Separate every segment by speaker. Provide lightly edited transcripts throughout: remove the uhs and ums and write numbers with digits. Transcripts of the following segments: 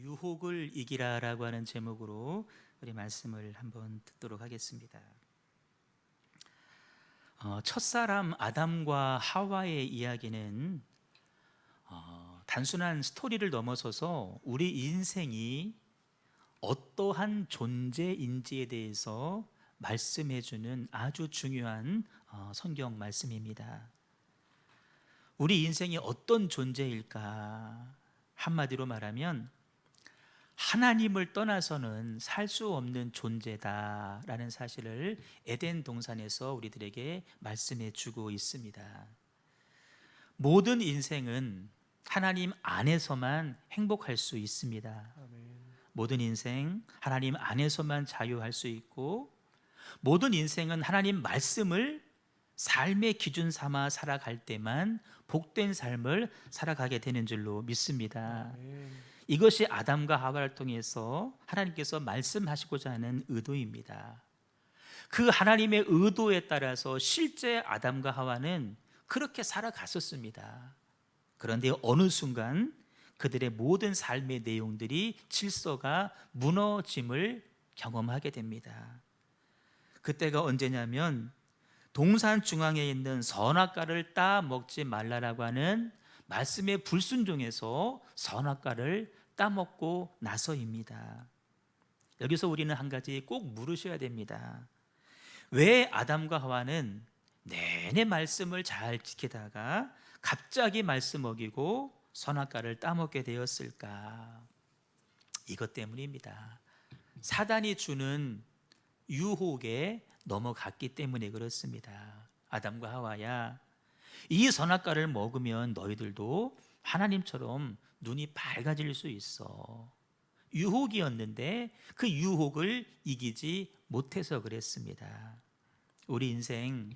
Speaker 1: 유혹을 이기라라고 하는 제목으로 우리 말씀을 한번 듣도록 하겠습니다. 첫사람 아담과 하와의 이야기는 단순한 스토리를 넘어서서 우리 인생이 어떠한 존재인지에 대해서 말씀해주는 아주 중요한 성경 말씀입니다. 우리 인생이 어떤 존재일까? 한마디로 말하면 하나님을 떠나서는 살 수 없는 존재다라는 사실을 에덴 동산에서 우리들에게 말씀해 주고 있습니다. 모든 인생은 하나님 안에서만 행복할 수 있습니다. 모든 인생 하나님 안에서만 자유할 수 있고, 모든 인생은 하나님 말씀을 삶의 기준 삼아 살아갈 때만 복된 삶을 살아가게 되는 줄로 믿습니다. 이것이 아담과 하와를 통해서 하나님께서 말씀하시고자 하는 의도입니다. 그 하나님의 의도에 따라서 실제 아담과 하와는 그렇게 살아갔었습니다. 그런데 어느 순간 그들의 모든 삶의 내용들이 질서가 무너짐을 경험하게 됩니다. 그때가 언제냐면 동산 중앙에 있는 선악과를 따 먹지 말라라고 하는 말씀의 불순종에서 선악과를 따먹고 나서입니다. 여기서 우리는 한 가지 꼭 물으셔야 됩니다. 왜 아담과 하와는 내내 말씀을 잘 지키다가 갑자기 말씀 어기고 선악과를 따먹게 되었을까? 이것 때문입니다. 사단이 주는 유혹에 넘어갔기 때문에 그렇습니다. 아담과 하와야, 이 선악과를 먹으면 너희들도 하나님처럼 눈이 밝아질 수 있어. 유혹이었는데 그 유혹을 이기지 못해서 그랬습니다. 우리 인생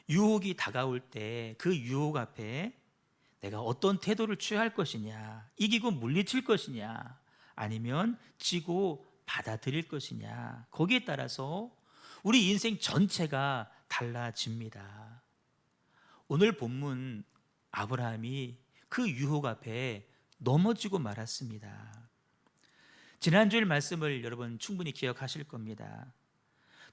Speaker 1: 유혹이 다가올 때 그 유혹 앞에 내가 어떤 태도를 취할 것이냐, 이기고 물리칠 것이냐, 아니면 지고 받아들일 것이냐, 거기에 따라서 우리 인생 전체가 달라집니다. 오늘 본문 아브라함이 그 유혹 앞에 넘어지고 말았습니다. 지난주일 말씀을 여러분 충분히 기억하실 겁니다.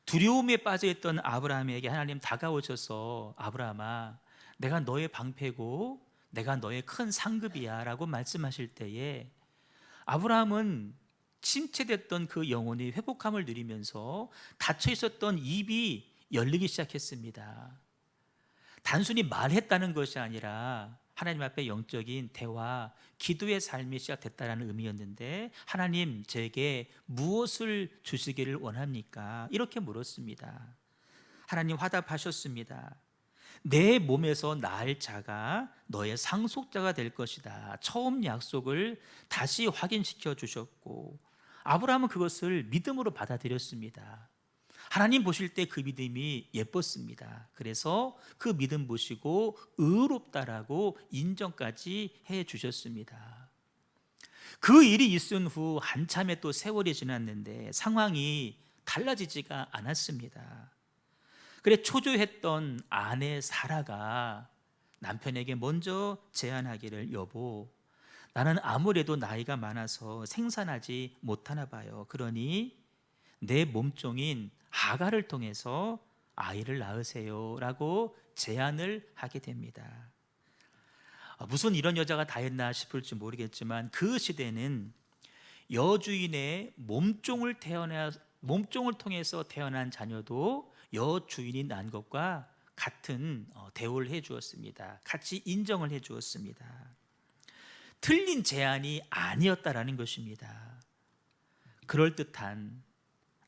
Speaker 1: 두려움에 빠져있던 아브라함에게 하나님 다가오셔서 아브라함아, 내가 너의 방패고 내가 너의 큰 상급이야 라고 말씀하실 때에 아브라함은 침체됐던 그 영혼이 회복함을 누리면서 닫혀있었던 입이 열리기 시작했습니다. 단순히 말했다는 것이 아니라 하나님 앞에 영적인 대화, 기도의 삶이 시작됐다는 의미였는데, 하나님 제게 무엇을 주시기를 원합니까? 이렇게 물었습니다. 하나님 화답하셨습니다. 내 몸에서 낳을 자가 너의 상속자가 될 것이다. 처음 약속을 다시 확인시켜 주셨고, 아브라함은 그것을 믿음으로 받아들였습니다. 하나님 보실 때 그 믿음이 예뻤습니다. 그래서 그 믿음 보시고 의롭다라고 인정까지 해 주셨습니다. 그 일이 있은 후 한참의 또 세월이 지났는데 상황이 달라지지가 않았습니다. 그래 초조했던 아내 사라가 남편에게 먼저 제안하기를, 여보, 나는 아무래도 나이가 많아서 생산하지 못하나 봐요. 그러니 내 몸종인 하갈을 통해서 아이를 낳으세요 라고 제안을 하게 됩니다. 무슨 이런 여자가 다 했나 싶을지 모르겠지만 그 시대는 여주인의 몸종을 통해서 태어난 자녀도 여주인이 낳은 것과 같은 대우를 해 주었습니다. 같이 인정을 해 주었습니다. 틀린 제안이 아니었다라는 것입니다. 그럴듯한,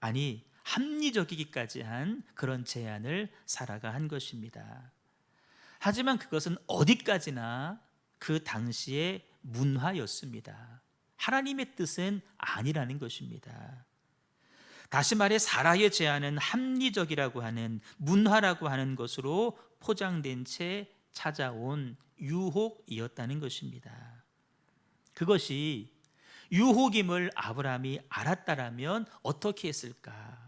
Speaker 1: 아니 합리적이기까지 한 그런 제안을 사라가 한 것입니다. 하지만 그것은 어디까지나 그 당시의 문화였습니다. 하나님의 뜻은 아니라는 것입니다. 다시 말해 사라의 제안은 합리적이라고 하는, 문화라고 하는 것으로 포장된 채 찾아온 유혹이었다는 것입니다. 그것이 유혹임을 아브라함이 알았다라면 어떻게 했을까?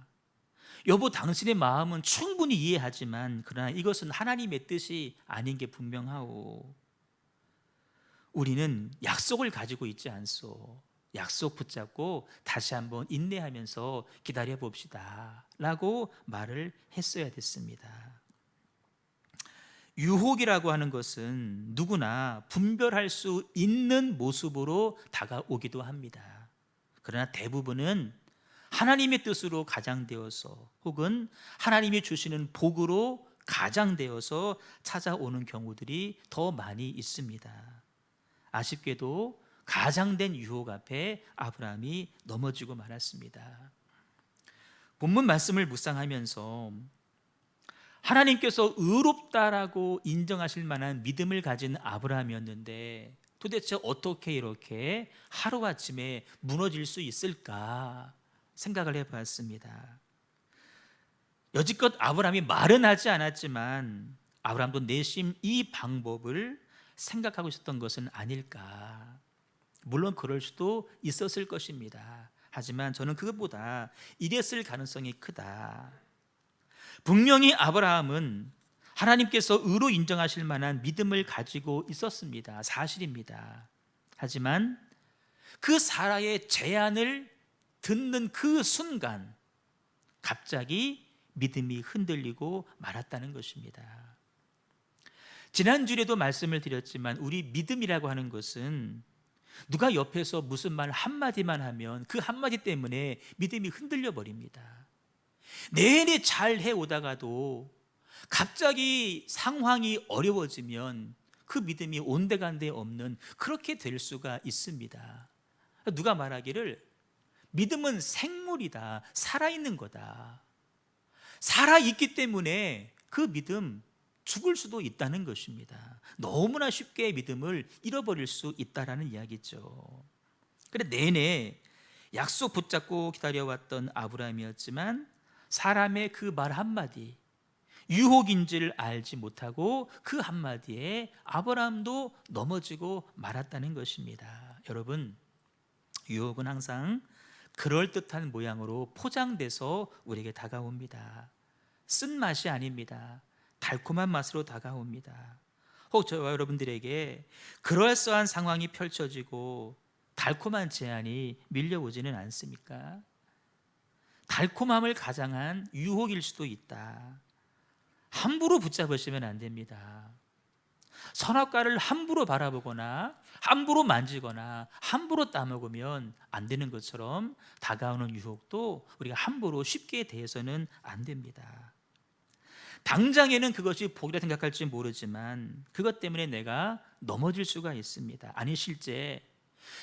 Speaker 1: 여보, 당신의 마음은 충분히 이해하지만 그러나 이것은 하나님의 뜻이 아닌 게 분명하오. 우리는 약속을 가지고 있지 않소. 약속 붙잡고 다시 한번 인내하면서 기다려 봅시다 라고 말을 했어야 됐습니다. 유혹이라고 하는 것은 누구나 분별할 수 있는 모습으로 다가오기도 합니다. 그러나 대부분은 하나님의 뜻으로 가장되어서 혹은 하나님이 주시는 복으로 가장되어서 찾아오는 경우들이 더 많이 있습니다. 아쉽게도 가장된 유혹 앞에 아브라함이 넘어지고 말았습니다. 본문 말씀을 묵상하면서 하나님께서 의롭다라고 인정하실 만한 믿음을 가진 아브라함이었는데 도대체 어떻게 이렇게 하루아침에 무너질 수 있을까 생각을 해봤습니다. 여지껏 아브라함이 말은 하지 않았지만 아브라함도 내심 이 방법을 생각하고 있었던 것은 아닐까. 물론 그럴 수도 있었을 것입니다. 하지만 저는 그것보다 이랬을 가능성이 크다. 분명히 아브라함은 하나님께서 의로 인정하실 만한 믿음을 가지고 있었습니다. 사실입니다. 하지만 그 사라의 제안을 듣는 그 순간 갑자기 믿음이 흔들리고 말았다는 것입니다. 지난주에도 말씀을 드렸지만 우리 믿음이라고 하는 것은 누가 옆에서 무슨 말 한마디만 하면 그 한마디 때문에 믿음이 흔들려 버립니다. 내내 잘 해오다가도 갑자기 상황이 어려워지면 그 믿음이 온데간데 없는 그렇게 될 수가 있습니다. 누가 말하기를 믿음은 생물이다, 살아있는 거다. 살아있기 때문에 그 믿음 죽을 수도 있다는 것입니다. 너무나 쉽게 믿음을 잃어버릴 수 있다는 이야기죠. 그래 내내 약속 붙잡고 기다려왔던 아브라함이었지만 사람의 그 말 한마디, 유혹인지를 알지 못하고 그 한마디에 아브라함도 넘어지고 말았다는 것입니다. 여러분, 유혹은 항상 그럴듯한 모양으로 포장돼서 우리에게 다가옵니다. 쓴맛이 아닙니다. 달콤한 맛으로 다가옵니다. 혹 저와 여러분들에게 그럴싸한 상황이 펼쳐지고 달콤한 제안이 밀려오지는 않습니까? 달콤함을 가장한 유혹일 수도 있다. 함부로 붙잡으시면 안 됩니다. 선악과를 함부로 바라보거나 함부로 만지거나 함부로 따먹으면 안 되는 것처럼 다가오는 유혹도 우리가 함부로 쉽게 대해서는 안 됩니다. 당장에는 그것이 복이라 생각할지 모르지만 그것 때문에 내가 넘어질 수가 있습니다. 아니 실제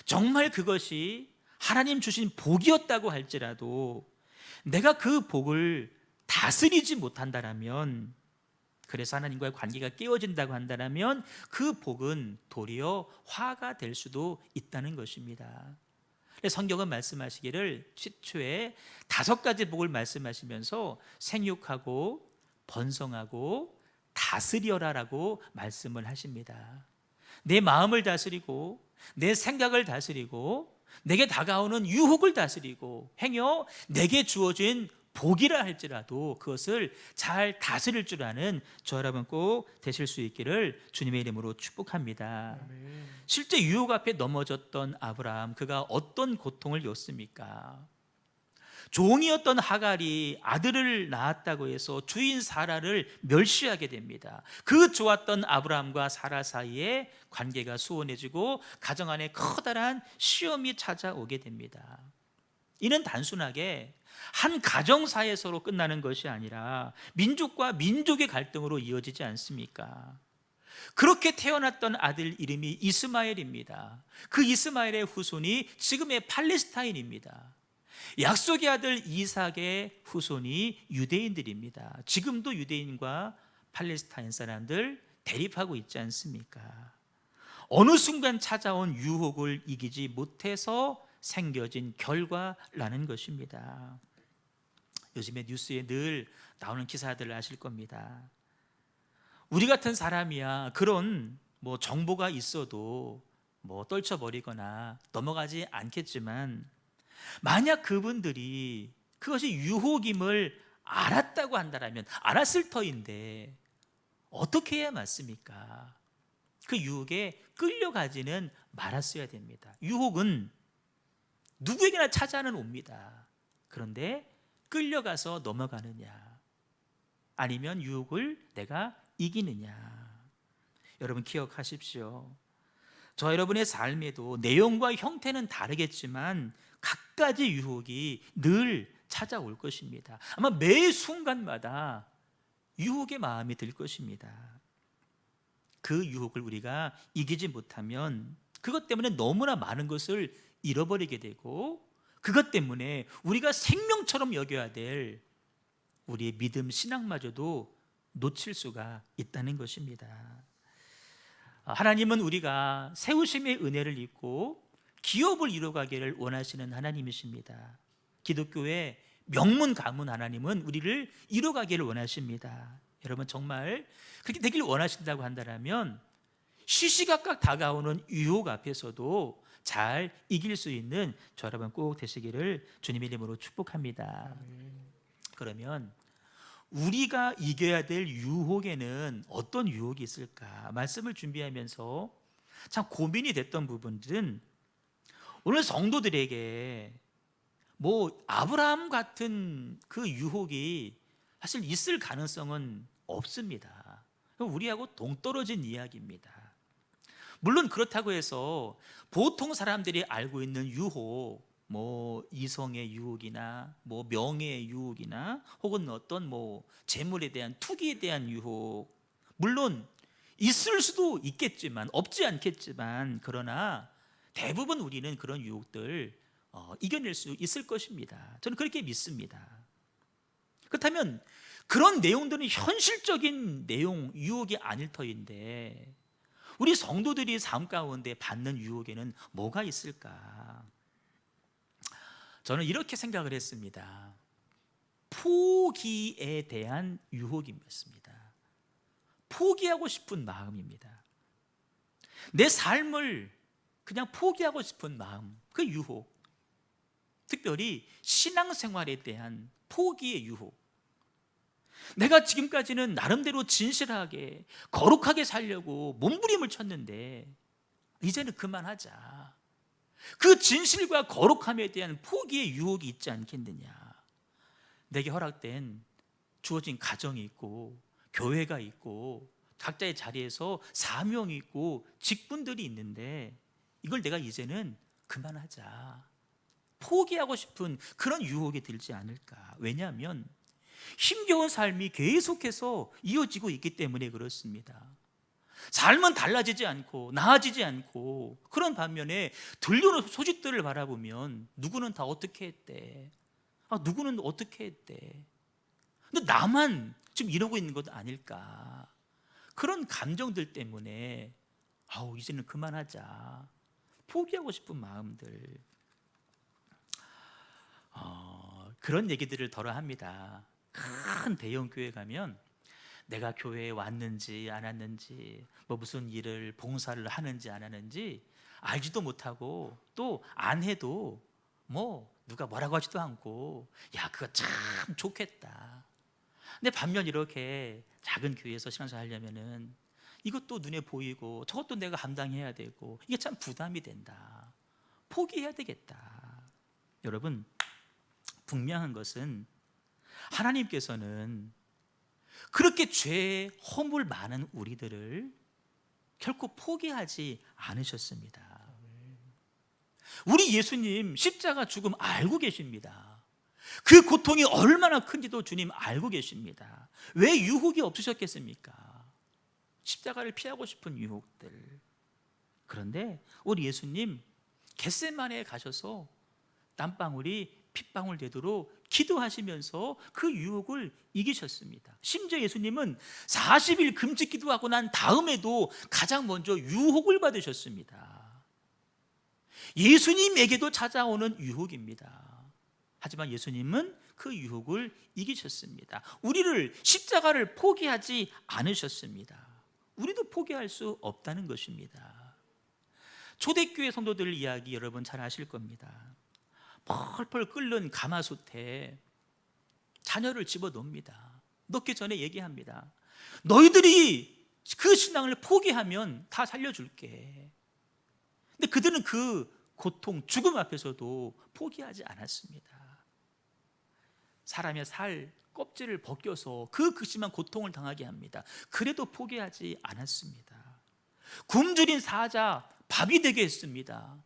Speaker 1: 정말 그것이 하나님 주신 복이었다고 할지라도 내가 그 복을 다스리지 못한다면, 그래서 하나님과의 관계가 깨어진다고 한다면 그 복은 도리어 화가 될 수도 있다는 것입니다. 성경은 말씀하시기를 시초에 5가지 복을 말씀하시면서 생육하고 번성하고 다스려라라고 말씀을 하십니다. 내 마음을 다스리고 내 생각을 다스리고 내게 다가오는 유혹을 다스리고 행여 내게 주어진 복이라 할지라도 그것을 잘 다스릴 줄 아는 저 여러분 꼭 되실 수 있기를 주님의 이름으로 축복합니다. 실제 유혹 앞에 넘어졌던 아브라함, 그가 어떤 고통을 였습니까? 종이었던 하갈이 아들을 낳았다고 해서 주인 사라를 멸시하게 됩니다. 그 좋았던 아브라함과 사라 사이에 관계가 소원해지고 가정 안에 커다란 시험이 찾아오게 됩니다. 이는 단순하게 한 가정사에서로 끝나는 것이 아니라 민족과 민족의 갈등으로 이어지지 않습니까? 그렇게 태어났던 아들 이름이 이스마엘입니다. 그 이스마엘의 후손이 지금의 팔레스타인입니다. 약속의 아들 이삭의 후손이 유대인들입니다. 지금도 유대인과 팔레스타인 사람들 대립하고 있지 않습니까? 어느 순간 찾아온 유혹을 이기지 못해서 생겨진 결과라는 것입니다. 요즘에 뉴스에 늘 나오는 기사들을 아실 겁니다. 우리 같은 사람이야 그런 정보가 있어도 떨쳐버리거나 넘어가지 않겠지만 만약 그분들이 그것이 유혹임을 알았다고 한다면, 알았을 터인데 어떻게 해야 맞습니까? 그 유혹에 끌려가지는 말았어야 됩니다. 유혹은 누구에게나 찾아는 옵니다. 그런데 끌려가서 넘어가느냐, 아니면 유혹을 내가 이기느냐. 여러분 기억하십시오. 저 여러분의 삶에도 내용과 형태는 다르겠지만 갖가지 유혹이 늘 찾아올 것입니다. 아마 매 순간마다 유혹의 마음이 들 것입니다. 그 유혹을 우리가 이기지 못하면 그것 때문에 너무나 많은 것을 잃어버리게 되고, 그것 때문에 우리가 생명처럼 여겨야 될 우리의 믿음, 신앙마저도 놓칠 수가 있다는 것입니다. 하나님은 우리가 세우심의 은혜를 입고 기업을 이루어가기를 원하시는 하나님이십니다. 기독교의 명문 가문 하나님은 우리를 이루어가기를 원하십니다. 여러분 정말 그렇게 되길 원하신다고 한다면 시시각각 다가오는 유혹 앞에서도 잘 이길 수 있는 저 여러분 꼭 되시기를 주님의 이름으로 축복합니다. 그러면 우리가 이겨야 될 유혹에는 어떤 유혹이 있을까? 말씀을 준비하면서 참 고민이 됐던 부분들은, 오늘 성도들에게 아브라함 같은 그 유혹이 사실 있을 가능성은 없습니다. 우리하고 동떨어진 이야기입니다. 물론 그렇다고 해서 보통 사람들이 알고 있는 유혹, 이성의 유혹이나 명예의 유혹이나 혹은 어떤 재물에 대한 투기에 대한 유혹, 물론 있을 수도 있겠지만 없지 않겠지만, 그러나 대부분 우리는 그런 유혹들 이겨낼 수 있을 것입니다. 저는 그렇게 믿습니다. 그렇다면 그런 내용들은 현실적인 내용, 유혹이 아닐 터인데 우리 성도들이 삶 가운데 받는 유혹에는 뭐가 있을까? 저는 이렇게 생각을 했습니다. 포기에 대한 유혹이었습니다. 포기하고 싶은 마음입니다. 내 삶을 그냥 포기하고 싶은 마음, 그 유혹, 특별히 신앙생활에 대한 포기의 유혹. 내가 지금까지는 나름대로 진실하게 거룩하게 살려고 몸부림을 쳤는데 이제는 그만하자. 그 진실과 거룩함에 대한 포기의 유혹이 있지 않겠느냐. 내게 허락된 주어진 가정이 있고 교회가 있고 각자의 자리에서 사명이 있고 직분들이 있는데 이걸 내가 이제는 그만하자. 포기하고 싶은 그런 유혹이 들지 않을까. 왜냐하면 힘겨운 삶이 계속해서 이어지고 있기 때문에 그렇습니다. 삶은 달라지지 않고 나아지지 않고, 그런 반면에 들려오는 소식들을 바라보면 누구는 다 어떻게 했대, 누구는 어떻게 했대, 근데 나만 지금 이러고 있는 것 아닐까. 그런 감정들 때문에 이제는 그만하자, 포기하고 싶은 마음들, 그런 얘기들을 덜어 합니다. 큰 대형 교회 가면 내가 교회에 왔는지 안 왔는지, 무슨 일을 봉사를 하는지 안 하는지 알지도 못하고, 또 안 해도 누가 뭐라고 하지도 않고, 야 그거 참 좋겠다. 근데 반면 이렇게 작은 교회에서 신앙생활 하려면은 이것도 눈에 보이고 저것도 내가 감당해야 되고, 이게 참 부담이 된다. 포기해야 되겠다. 여러분, 분명한 것은 하나님께서는 그렇게 죄에 허물 많은 우리들을 결코 포기하지 않으셨습니다. 우리 예수님 십자가 죽음 알고 계십니다. 그 고통이 얼마나 큰지도 주님 알고 계십니다. 왜 유혹이 없으셨겠습니까? 십자가를 피하고 싶은 유혹들. 그런데 우리 예수님 겟세마네에 가셔서 땀방울이 핏방울 되도록 기도하시면서 그 유혹을 이기셨습니다. 심지어 예수님은 40일 금식 기도하고 난 다음에도 가장 먼저 유혹을 받으셨습니다. 예수님에게도 찾아오는 유혹입니다. 하지만 예수님은 그 유혹을 이기셨습니다. 우리를, 십자가를 포기하지 않으셨습니다. 우리도 포기할 수 없다는 것입니다. 초대교회 성도들 이야기 여러분 잘 아실 겁니다. 펄펄 끓는 가마솥에 자녀를 집어넣습니다. 넣기 전에 얘기합니다. 너희들이 그 신앙을 포기하면 다 살려줄게. 근데 그들은 그 고통, 죽음 앞에서도 포기하지 않았습니다. 사람의 살 껍질을 벗겨서 그 극심한 고통을 당하게 합니다. 그래도 포기하지 않았습니다. 굶주린 사자 밥이 되게 했습니다.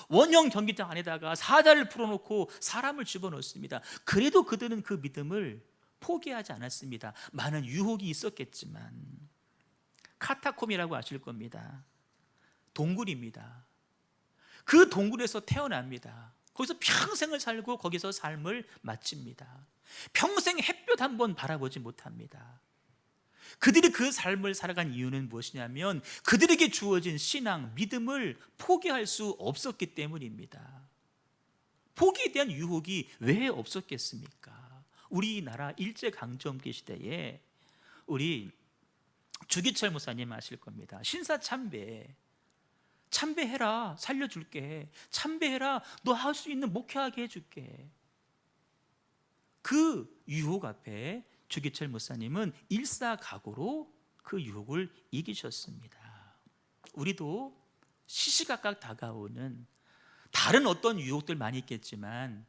Speaker 1: 원형 경기장 안에다가 사자를 풀어놓고 사람을 집어넣습니다. 그래도 그들은 그 믿음을 포기하지 않았습니다. 많은 유혹이 있었겠지만. 카타콤이라고 아실 겁니다. 동굴입니다. 그 동굴에서 태어납니다. 거기서 평생을 살고 거기서 삶을 마칩니다. 평생 햇볕 한번 바라보지 못합니다. 그들이 그 삶을 살아간 이유는 무엇이냐면 그들에게 주어진 신앙, 믿음을 포기할 수 없었기 때문입니다. 포기에 대한 유혹이 왜 없었겠습니까? 우리나라 일제강점기 시대에 우리 주기철 목사님 아실 겁니다. 신사참배, 참배해라, 살려줄게. 참배해라, 너 할 수 있는 목회하게 해줄게. 그 유혹 앞에 주기철 목사님은 일사각오로 그 유혹을 이기셨습니다. 우리도 시시각각 다가오는 다른 어떤 유혹들 많이 있겠지만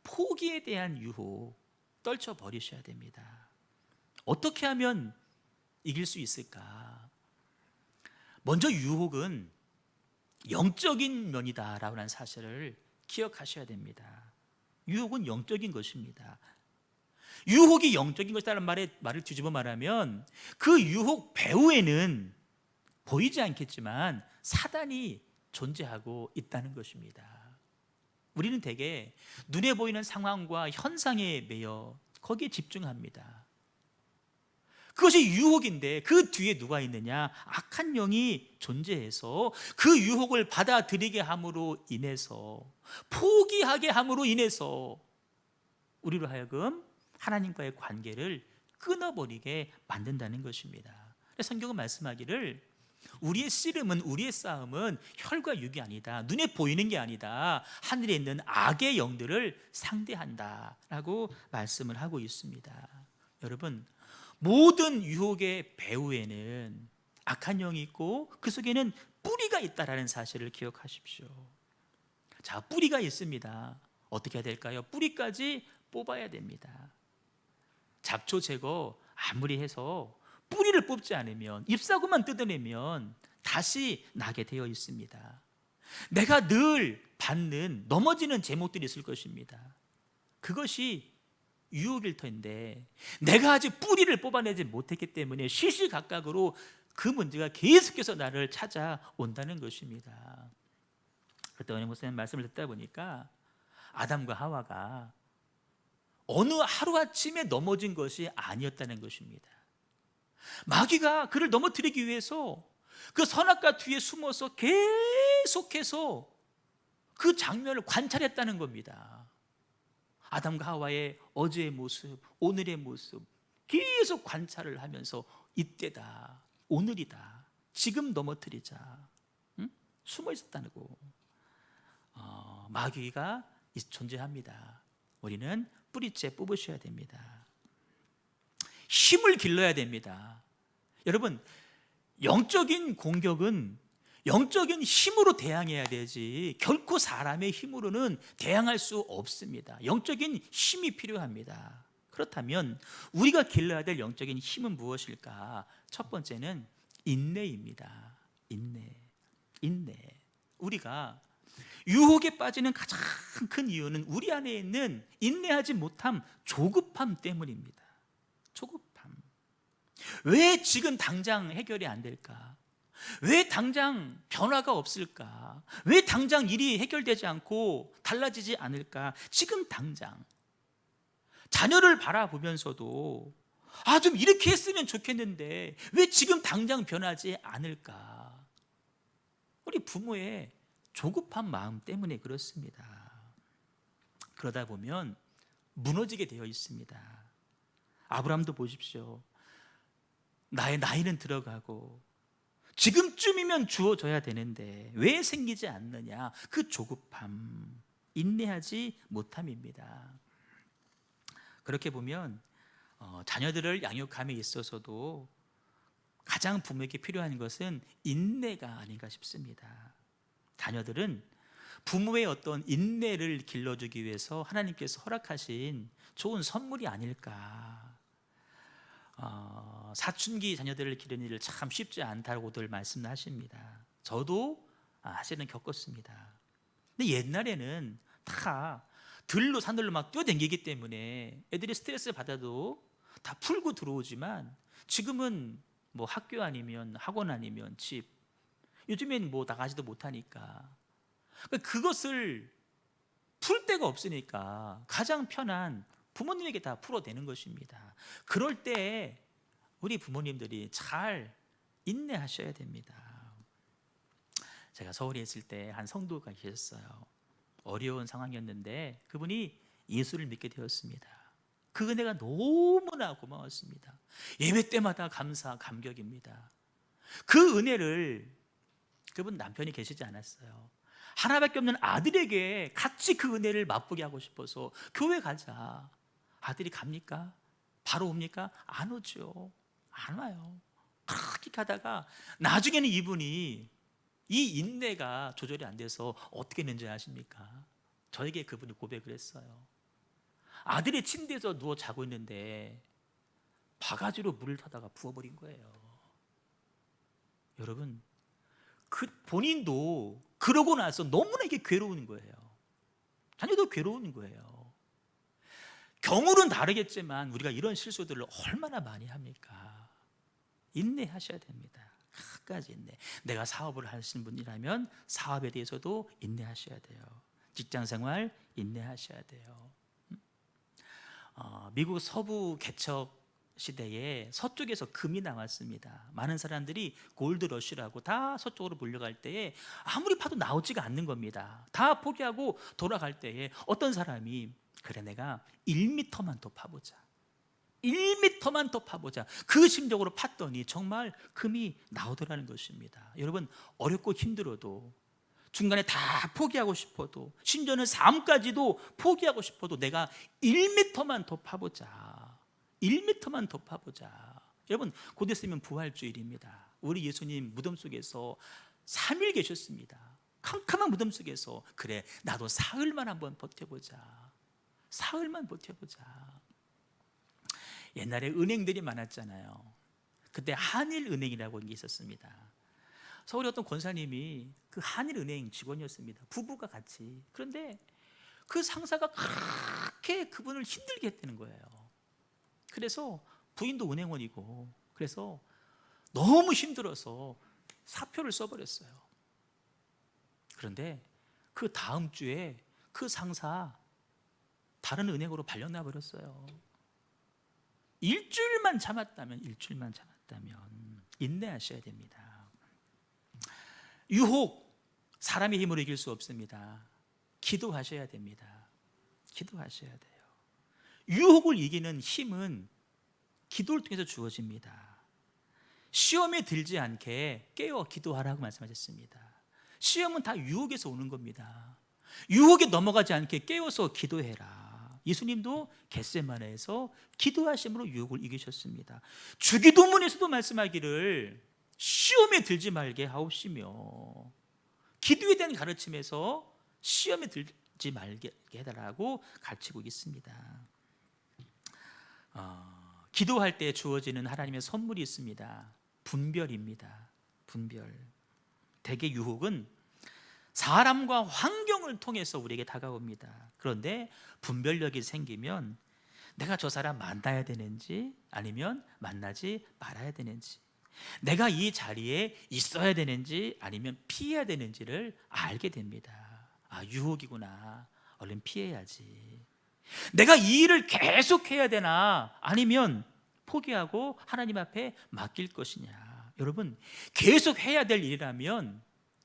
Speaker 1: 포기에 대한 유혹 떨쳐버리셔야 됩니다. 어떻게 하면 이길 수 있을까? 먼저 유혹은 영적인 면이다라고 하는 사실을 기억하셔야 됩니다. 유혹은 영적인 것입니다. 유혹이 영적인 것이라는 말을 뒤집어 말하면 그 유혹 배후에는 보이지 않겠지만 사단이 존재하고 있다는 것입니다. 우리는 대개 눈에 보이는 상황과 현상에 매여 거기에 집중합니다. 그것이 유혹인데 그 뒤에 누가 있느냐? 악한 영이 존재해서 그 유혹을 받아들이게 함으로 인해서, 포기하게 함으로 인해서 우리로 하여금 하나님과의 관계를 끊어버리게 만든다는 것입니다. 성경은 말씀하기를 우리의 씨름은, 우리의 싸움은 혈과 육이 아니다, 눈에 보이는 게 아니다, 하늘에 있는 악의 영들을 상대한다라고 말씀을 하고 있습니다. 여러분, 모든 유혹의 배후에는 악한 영이 있고 그 속에는 뿌리가 있다라는 사실을 기억하십시오. 자, 뿌리가 있습니다. 어떻게 해야 될까요? 뿌리까지 뽑아야 됩니다. 잡초 제거 아무리 해서 뿌리를 뽑지 않으면, 잎사구만 뜯어내면 다시 나게 되어 있습니다. 내가 늘 받는, 넘어지는 제목들이 있을 것입니다. 그것이 유혹일 텐데 내가 아직 뿌리를 뽑아내지 못했기 때문에 시시각각으로 그 문제가 계속해서 나를 찾아온다는 것입니다. 그때 어느 목사님 말씀을 듣다 보니까 아담과 하와가 어느 하루아침에 넘어진 것이 아니었다는 것입니다. 마귀가 그를 넘어뜨리기 위해서 그 선악과 뒤에 숨어서 계속해서 그 장면을 관찰했다는 겁니다. 아담과 하와의 어제의 모습, 오늘의 모습 계속 관찰을 하면서 이때다, 오늘이다, 지금 넘어뜨리자, 숨어 있었다고. 마귀가 존재합니다. 우리는 뿌리째 뽑으셔야 됩니다. 힘을 길러야 됩니다. 여러분, 영적인 공격은 영적인 힘으로 대항해야 되지 결코 사람의 힘으로는 대항할 수 없습니다. 영적인 힘이 필요합니다. 그렇다면 우리가 길러야 될 영적인 힘은 무엇일까? 첫 번째는 인내입니다. 인내. 우리가 유혹에 빠지는 가장 큰 이유는 우리 안에 있는 인내하지 못함, 조급함 때문입니다. 조급함. 왜 지금 당장 해결이 안 될까? 왜 당장 변화가 없을까? 왜 당장 일이 해결되지 않고 달라지지 않을까? 지금 당장 자녀를 바라보면서도 좀 이렇게 했으면 좋겠는데 왜 지금 당장 변하지 않을까? 우리 부모의 조급한 마음 때문에 그렇습니다. 그러다 보면 무너지게 되어 있습니다. 아브라함도 보십시오. 나의 나이는 들어가고 지금쯤이면 주어져야 되는데 왜 생기지 않느냐? 그 조급함, 인내하지 못함입니다. 그렇게 보면 자녀들을 양육함에 있어서도 가장 부모에게 필요한 것은 인내가 아닌가 싶습니다. 자녀들은 부모의 어떤 인내를 길러주기 위해서 하나님께서 허락하신 좋은 선물이 아닐까. 사춘기 자녀들을 기르는 일을 참 쉽지 않다고들 말씀하십니다. 저도 사실은 겪었습니다. 근데 옛날에는 다 들로 산들로 막 뛰어다니기 때문에 애들이 스트레스 받아도 다 풀고 들어오지만, 지금은 뭐 학교 아니면 학원 아니면 집, 요즘엔 뭐 나가지도 못하니까 그것을 풀 데가 없으니까 가장 편한 부모님에게 다 풀어대는 것입니다. 그럴 때 우리 부모님들이 잘 인내하셔야 됩니다. 제가 서울에 있을 때 한 성도가 계셨어요. 어려운 상황이었는데 그분이 예수를 믿게 되었습니다. 그 은혜가 너무나 고마웠습니다. 예배 때마다 감격입니다. 그 은혜를 그분 남편이 계시지 않았어요. 하나밖에 없는 아들에게 같이 그 은혜를 맛보게 하고 싶어서 교회 가자. 아들이 갑니까? 바로 옵니까? 안 오죠. 안 와요. 그렇게 가다가 나중에는 이분이 이 인내가 조절이 안 돼서 어떻게 했는지 아십니까? 저에게 그분이 고백을 했어요. 아들의 침대에서 누워 자고 있는데 바가지로 물을 타다가 부어버린 거예요. 여러분, 본인도 그러고 나서 너무나 이게 괴로운 거예요. 자녀도 괴로운 거예요. 경우는 다르겠지만 우리가 이런 실수들을 얼마나 많이 합니까? 인내하셔야 됩니다. 끝까지 인내. 내가 사업을 하시는 분이라면 사업에 대해서도 인내하셔야 돼요. 직장생활 인내하셔야 돼요. 미국 서부 개척 시대에 서쪽에서 금이 나왔습니다. 많은 사람들이 골드러시라고 다 서쪽으로 몰려갈 때에 아무리 파도 나오지가 않는 겁니다. 다 포기하고 돌아갈 때에 어떤 사람이, 그래 내가 1m만 더 파보자, 1m만 더 파보자, 그 심정으로 팠더니 정말 금이 나오더라는 것입니다. 여러분, 어렵고 힘들어도, 중간에 다 포기하고 싶어도, 심지어는 삶까지도 포기하고 싶어도 내가 1m만 더 파보자, 1m만 더 파보자. 여러분, 곧 있으면 부활주일입니다. 우리 예수님 무덤 속에서 3일 계셨습니다. 캄캄한 무덤 속에서, 그래 나도 사흘만 한번 버텨보자, 사흘만 버텨보자. 옛날에 은행들이 많았잖아요. 그때 한일은행이라고 게 있었습니다. 서울의 어떤 권사님이 그 한일은행 직원이었습니다. 부부가 같이. 그런데 그 상사가 그렇게 그분을 힘들게 했다는 거예요. 그래서 부인도 은행원이고, 그래서 너무 힘들어서 사표를 써버렸어요. 그런데 그 다음 주에 그 상사 다른 은행으로 발령나 버렸어요. 일주일만 참았다면 인내하셔야 됩니다. 유혹, 사람의 힘으로 이길 수 없습니다. 기도하셔야 됩니다. 기도하셔야 돼요. 유혹을 이기는 힘은 기도를 통해서 주어집니다. 시험에 들지 않게 깨어 기도하라고 말씀하셨습니다. 시험은 다 유혹에서 오는 겁니다. 유혹에 넘어가지 않게 깨어서 기도해라. 예수님도 겟세마네에서 기도하심으로 유혹을 이기셨습니다. 주기도문에서도 말씀하기를 시험에 들지 말게 하옵시며, 기도에 대한 가르침에서 시험에 들지 말게 해달라고 가르치고 있습니다. 기도할 때 주어지는 하나님의 선물이 있습니다. 분별입니다. 분별. 대개 유혹은 사람과 환경을 통해서 우리에게 다가옵니다. 그런데 분별력이 생기면 내가 저 사람 만나야 되는지 아니면 만나지 말아야 되는지, 내가 이 자리에 있어야 되는지 아니면 피해야 되는지를 알게 됩니다. 유혹이구나, 얼른 피해야지. 내가 이 일을 계속 해야 되나 아니면 포기하고 하나님 앞에 맡길 것이냐. 여러분, 계속 해야 될 일이라면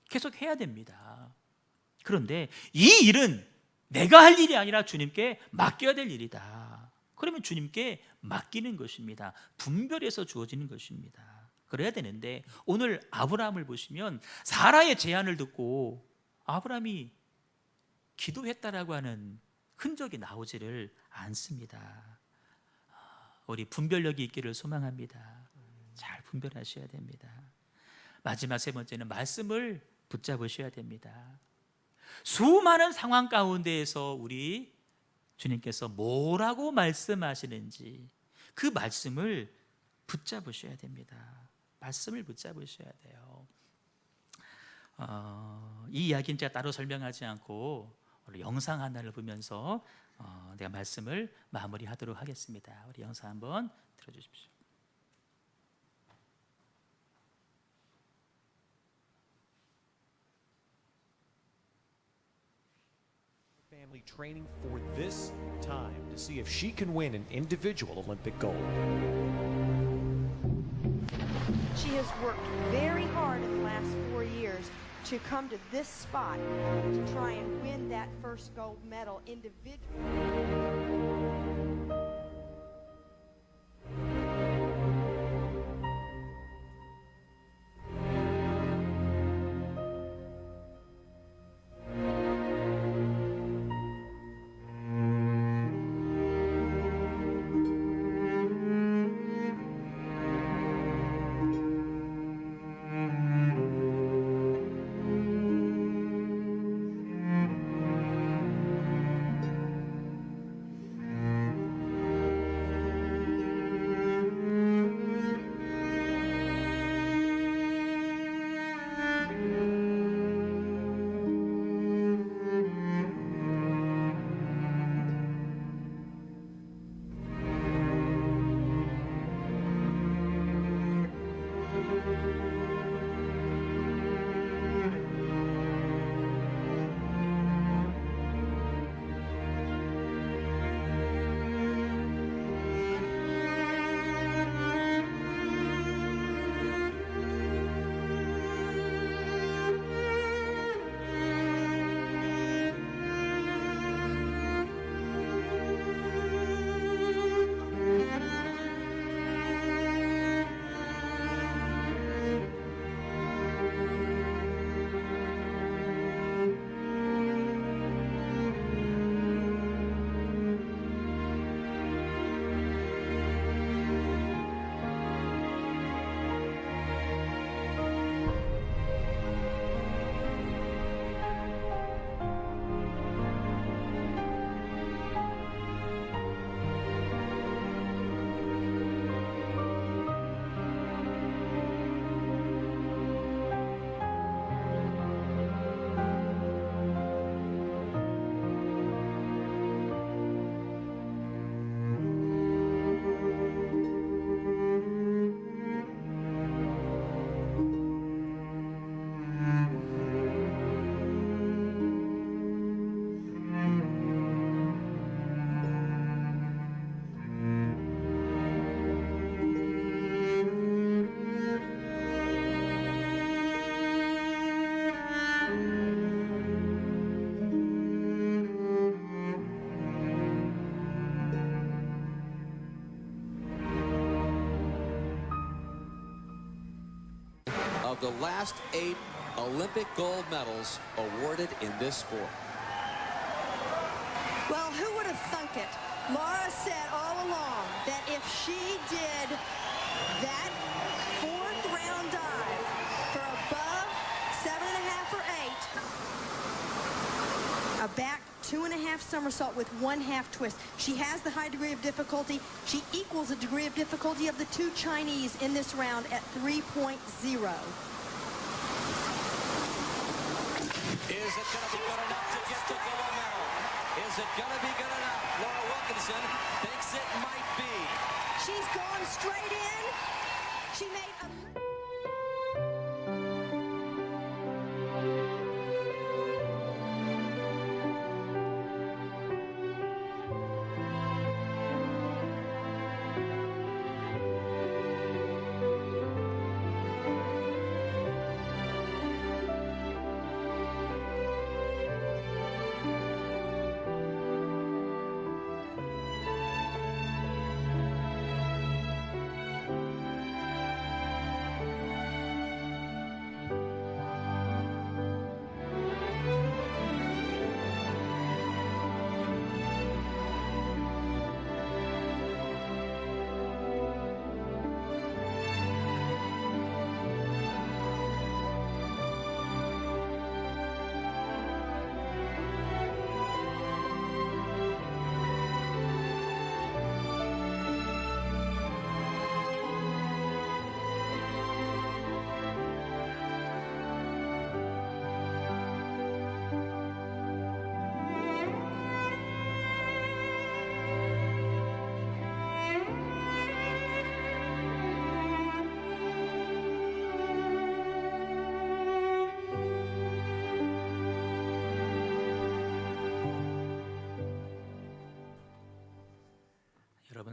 Speaker 1: 계속 해야 됩니다. 그런데 이 일은 내가 할 일이 아니라 주님께 맡겨야 될 일이다. 그러면 주님께 맡기는 것입니다. 분별해서 주어지는 것입니다. 그래야 되는데 오늘 아브라함을 보시면 사라의 제안을 듣고 아브라함이 기도했다라고 하는 흔적이 나오지를 않습니다. 우리 분별력이 있기를 소망합니다. 잘 분별하셔야 됩니다. 마지막 세 번째는 말씀을 붙잡으셔야 됩니다. 수많은 상황 가운데에서 우리 주님께서 뭐라고 말씀하시는지 그 말씀을 붙잡으셔야 됩니다. 말씀을 붙잡으셔야 돼요. 이 이야기는 제가 따로 설명하지 않고 오늘 영상 하나를 보면서 내가 말씀을 마무리하도록 하겠습니다. 우리 영상 한번 들어주십시오.
Speaker 2: Family training for this time to see if she can win an individual Olympic gold.
Speaker 3: She has worked very hard in the last 4 years to come to this spot to try and win that first gold medal individually.
Speaker 4: Of the last 8 Olympic gold medals awarded in this sport.
Speaker 3: Well, who would have thunk it? Laura said all along that if she did that fourth round dive for above 7.5 or 8, a back 2.5 somersault with 1/2 twist. She has the high degree of difficulty. She equals the degree of difficulty of the 2 Chinese in this round at 3.0.
Speaker 4: Is it going to be good enough to get the gold medal? Is it going to be good enough? Laura Wilkinson thinks it might be.
Speaker 3: She's gone straight in. She made a...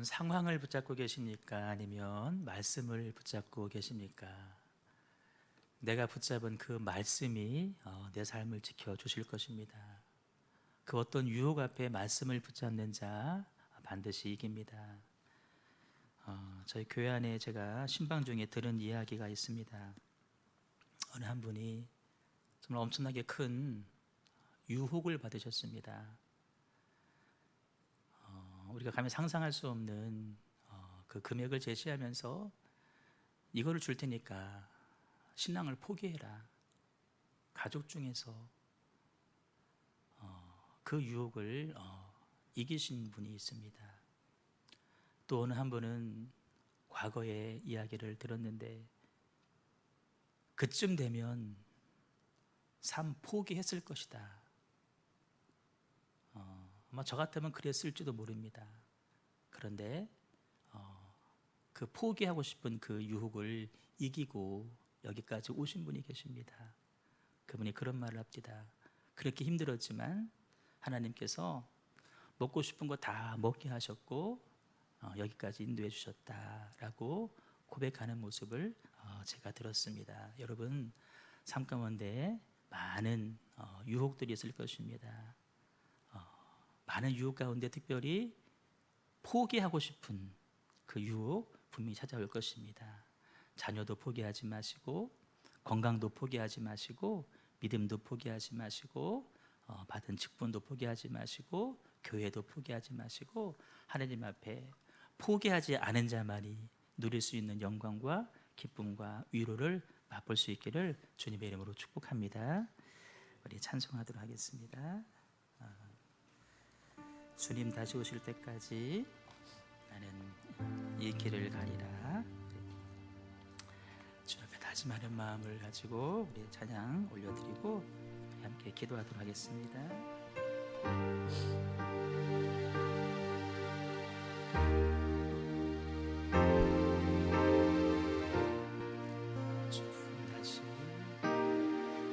Speaker 1: 상황을 붙잡고 계십니까? 아니면 말씀을 붙잡고 계십니까? 내가 붙잡은 그 말씀이 내 삶을 지켜주실 것입니다. 그 어떤 유혹 앞에 말씀을 붙잡는 자 반드시 이깁니다. 저희 교회 안에 제가 신방 중에 들은 이야기가 있습니다. 어느 한 분이 정말 엄청나게 큰 유혹을 받으셨습니다. 우리가 감히 상상할 수 없는 그 금액을 제시하면서 이거를 줄 테니까 신랑을 포기해라. 가족 중에서 그 유혹을 이기신 분이 있습니다. 또 어느 한 분은 과거의 이야기를 들었는데 그쯤 되면 삶 포기했을 것이다. 아마 저 같으면 그랬을지도 모릅니다. 그런데 그 포기하고 싶은 그 유혹을 이기고 여기까지 오신 분이 계십니다. 그분이 그런 말을 합니다. 그렇게 힘들었지만 하나님께서 먹고 싶은 거 다 먹게 하셨고 여기까지 인도해 주셨다라고 고백하는 모습을 제가 들었습니다. 여러분, 삶 가운데 많은 유혹들이 있을 것입니다. 많은 유혹 가운데 특별히 포기하고 싶은 그 유혹 분명히 찾아올 것입니다. 자녀도 포기하지 마시고, 건강도 포기하지 마시고, 믿음도 포기하지 마시고, 받은 직분도 포기하지 마시고, 교회도 포기하지 마시고, 하나님 앞에 포기하지 않은 자만이 누릴 수 있는 영광과 기쁨과 위로를 맛볼 수 있기를 주님의 이름으로 축복합니다. 우리 찬송하도록 하겠습니다. 주님 다시 오실 때까지 나는 이 길을 가리라. 주 앞에 다짐하는 마음을 가지고 우리 찬양 올려드리고 함께 기도하도록 하겠습니다.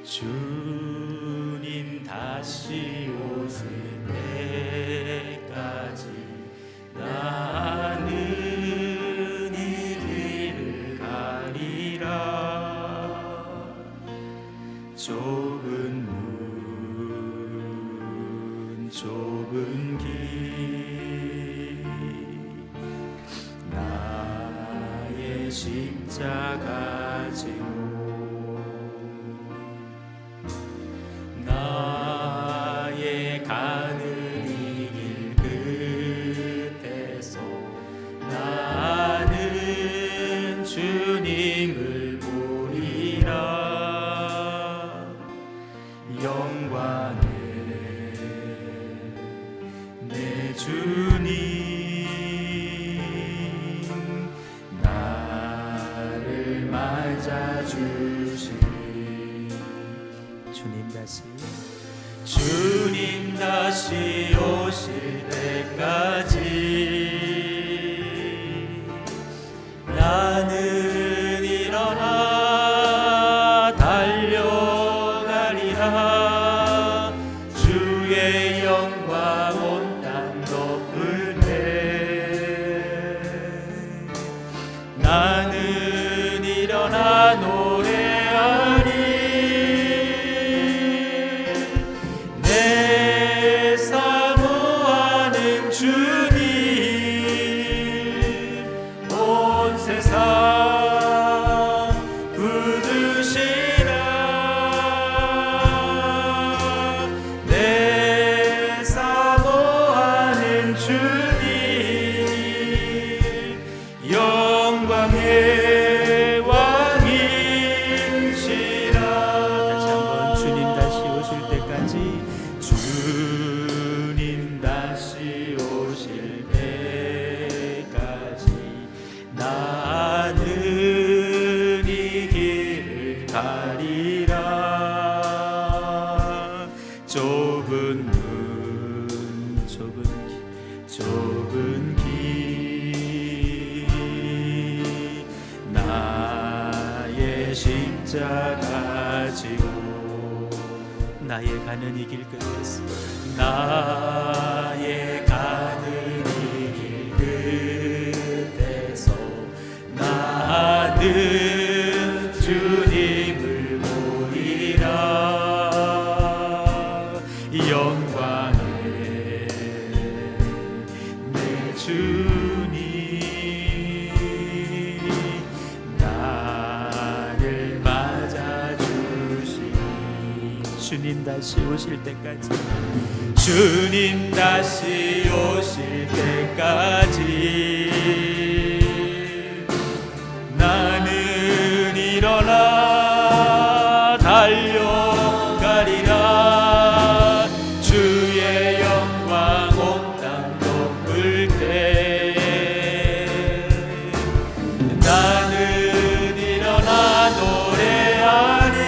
Speaker 1: 주님 다시 오실 때까지 나는 이 길을 가리라. 좁은 문 좁은 길 나의 십자가 지고 나의 가는 이 길 끝에서 나는 주님을 보리라. 영광의 내 주님 나를 맞아주시. 주님 다시 오실 때까지 나는 일어나 달려가리라. 주의 영광 온 땅 덮을 때 나는 일어나 노래하리. 내 사모하는 주님 온 세상 굳으시라. 내 사모하는 주님 영광의 왕이시라. 다시 한번 주님 다시 오실 때까지 주님 다시 오실 때까지 나는 이 길을 가리라. 좁은 문 좁은 길 나의 십자가 지고 나의 가는 이 길 끝에서 나의 가는 이 길 주님 다시 오실 때까지, 주님 다시 오실 때까지 나는 일어나 달려가리라. 주의 영광 온 땅 덮을 때 나는 일어나 노래하리.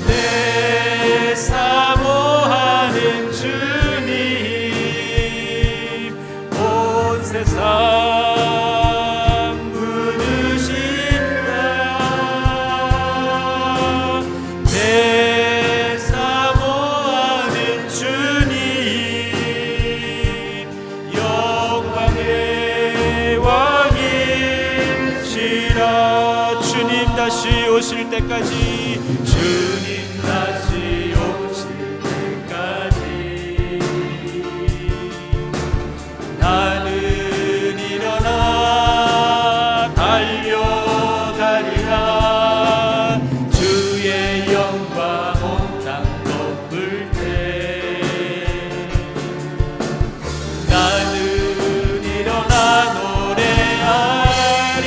Speaker 1: 내 사모하는 주님 온 세상 다시 오실 때까지, 주님 다시 오실 때까지 나는 일어나 달려가리라. 주의 영광 온 땅 덮을 때 나는 일어나 노래하리.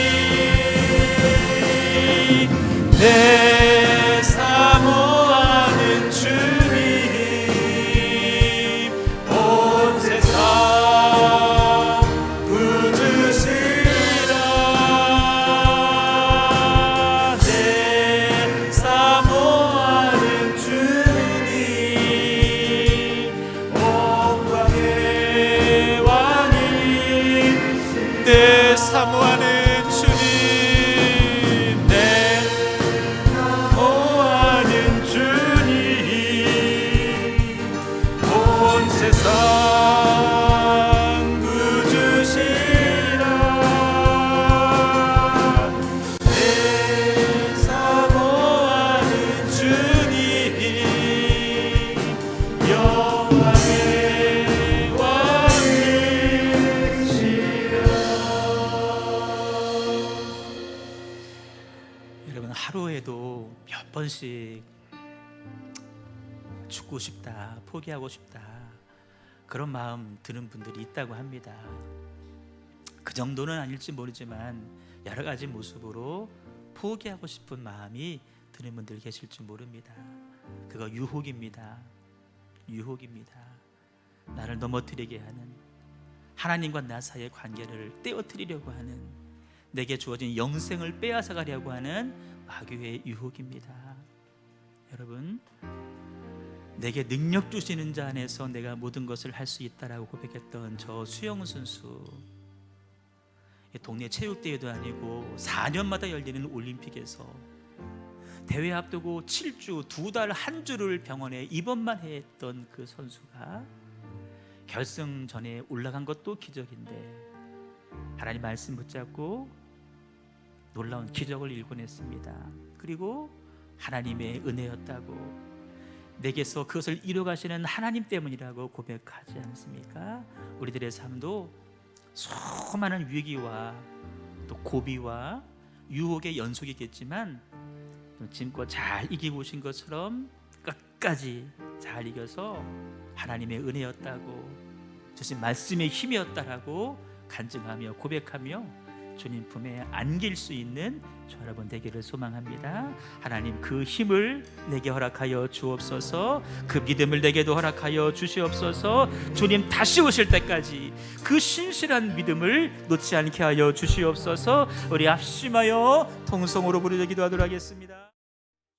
Speaker 1: 내 사모하는 주님 온 세상 부르시라. 내 사모하는 주님 온광의 왕이, 내 사모하는 주님, 세상 구주시라. 내 사모하는 주님 영광의 왕이시라. 여러분, 하루에도 몇 번씩 죽고 싶다, 포기하고 싶다, 그런 마음 드는 분들이 있다고 합니다. 그 정도는 아닐지 모르지만 여러 가지 모습으로 포기하고 싶은 마음이 드는 분들 계실지 모릅니다. 그거 유혹입니다. 유혹입니다. 나를 넘어뜨리게 하는, 하나님과 나 사이의 관계를 떼어뜨리려고 하는, 내게 주어진 영생을 빼앗아가려고 하는 마귀의 유혹입니다. 여러분, 내게 능력 주시는 자 안에서 내가 모든 것을 할 수 있다라고 고백했던 저 수영 선수, 동네 체육대회도 아니고 4년마다 열리는 올림픽에서 대회 앞두고 7주, 2달, 한 주를 병원에 입원만 했던 그 선수가 결승전에 올라간 것도 기적인데, 하나님 말씀 붙잡고 놀라운 기적을 일궈냈습니다. 그리고 하나님의 은혜였다고, 내게서 그것을 이루어가시는 하나님 때문이라고 고백하지 않습니까? 우리들의 삶도 수많은 위기와 또 고비와 유혹의 연속이겠지만, 지금껏 잘 이기고 오신 것처럼 끝까지 잘 이겨서 하나님의 은혜였다고, 주신 말씀의 힘이었다라고 간증하며 고백하며 주님 품에 안길 수 있는 저 여러분 되기를 소망합니다. 하나님, 그 힘을 내게 허락하여 주옵소서. 그 믿음을 내게도 허락하여 주시옵소서. 주님 다시 오실 때까지 그 신실한 믿음을 놓지 않게 하여 주시옵소서. 우리 합심하여 통성으로 부르짖기도 하도록 하겠습니다.